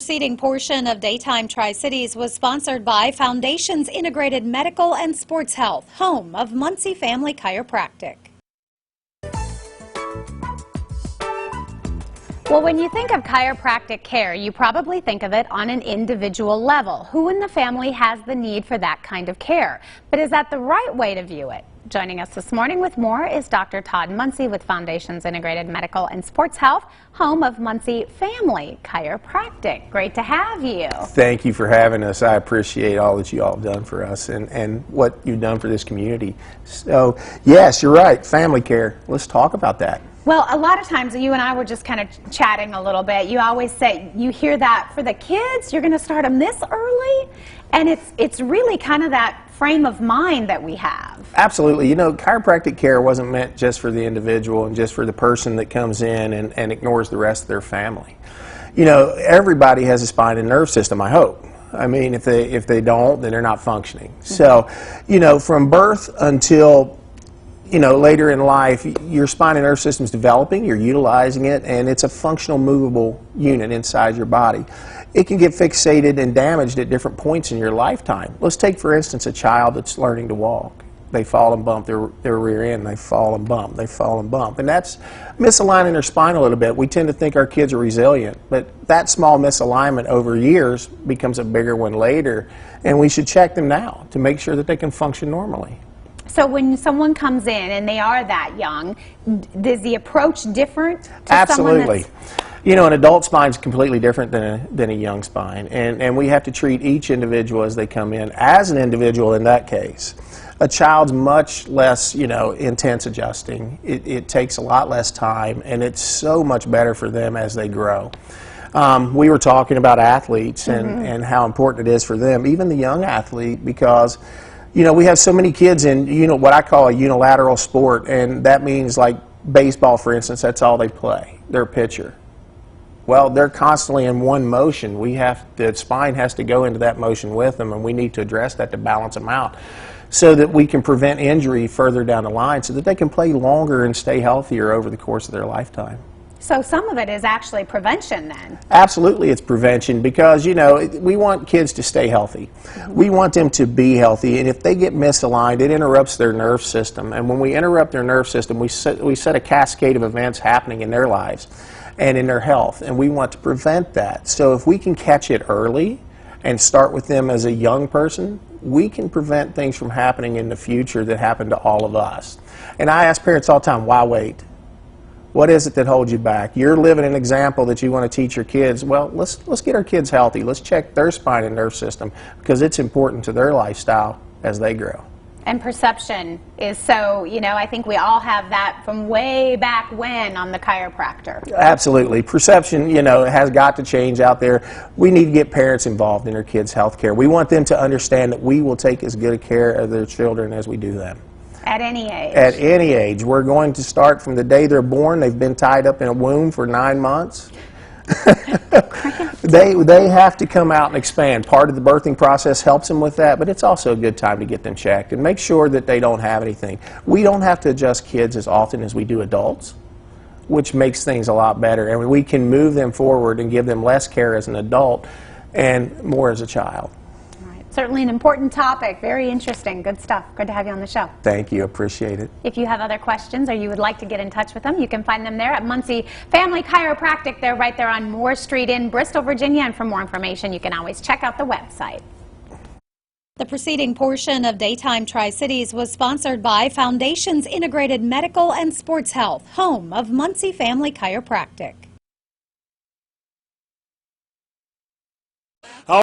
Preceding portion of Daytime Tri-Cities was sponsored by Foundations Integrated Medical and Sports Health, home of Muncy Family Chiropractic. Well, when you think of chiropractic care, you probably think of it on an individual level. Who in the family has the need for that kind of care? But is that the right way to view it? Joining us this morning with more is Dr. Todd Muncy with Foundations Integrated Medical and Sports Health, home of Muncy Family Chiropractic. Great to have you. Thank you for having us. I appreciate all that you all have done for us and what you've done for this community. So, yes, you're right, family care. Let's talk about that. Well, a lot of times, you and I were just kind of chatting a little bit. You always say, you hear that for the kids, you're going to start them this early, and it's really kind of that frame of mind that we have. Absolutely. You know, chiropractic care wasn't meant just for the individual and just for the person that comes in and ignores the rest of their family. You know, everybody has a spine and nerve system, I hope. I mean, if they don't, then they're not functioning. So, you know, from birth until later in life, your spine and nerve system is developing, you're utilizing it, and it's a functional, movable unit inside your body. It can get fixated and damaged at different points in your lifetime. Let's take, for instance, a child that's learning to walk. They fall and bump their rear end, they fall and bump, they fall and bump. And that's misaligning their spine a little bit. We tend to think our kids are resilient, but that small misalignment over years becomes a bigger one later, and we should check them now to make sure that they can function normally. So when someone comes in and they are that young, is the approach different to Absolutely. someone that's... You know, an adult spine is completely different than a young spine, and we have to treat each individual as they come in as an individual in that case. A child's much less, intense adjusting. It takes a lot less time, and it's so much better for them as they grow. We were talking about athletes and how important it is for them, even the young athlete, because we have so many kids in what I call a unilateral sport, and that means like baseball, for instance. That's all they play. They're a pitcher. Well, they're constantly in one motion. The spine has to go into that motion with them, and we need to address that to balance them out so that we can prevent injury further down the line so that they can play longer and stay healthier over the course of their lifetime. So some of it is actually prevention then? Absolutely, it's prevention because, we want kids to stay healthy. We want them to be healthy, and if they get misaligned, it interrupts their nerve system. And when we interrupt their nerve system, we set a cascade of events happening in their lives and in their health, and we want to prevent that. So if we can catch it early and start with them as a young person, we can prevent things from happening in the future that happen to all of us. And I ask parents all the time, why wait? What is it that holds you back? You're living an example that you want to teach your kids. Well, let's get our kids healthy. Let's check their spine and nerve system because it's important to their lifestyle as they grow. And perception is so, I think we all have that from way back when on the chiropractor. Absolutely. Perception, has got to change out there. We need to get parents involved in their kids' health care. We want them to understand that we will take as good a care of their children as we do them. At any age? At any age. We're going to start from the day they're born. They've been tied up in a womb for 9 months. They have to come out and expand. Part of the birthing process helps them with that, but it's also a good time to get them checked and make sure that they don't have anything. We don't have to adjust kids as often as we do adults, which makes things a lot better. And we can move them forward and give them less care as an adult and more as a child. Certainly an important topic. Very interesting. Good stuff. Good to have you on the show. Thank you. Appreciate it. If you have other questions or you would like to get in touch with them, you can find them there at Muncy Family Chiropractic. They're right there on Moore Street in Bristol, Virginia. And for more information, you can always check out the website. The preceding portion of Daytime Tri-Cities was sponsored by Foundations Integrated Medical and Sports Health, home of Muncy Family Chiropractic.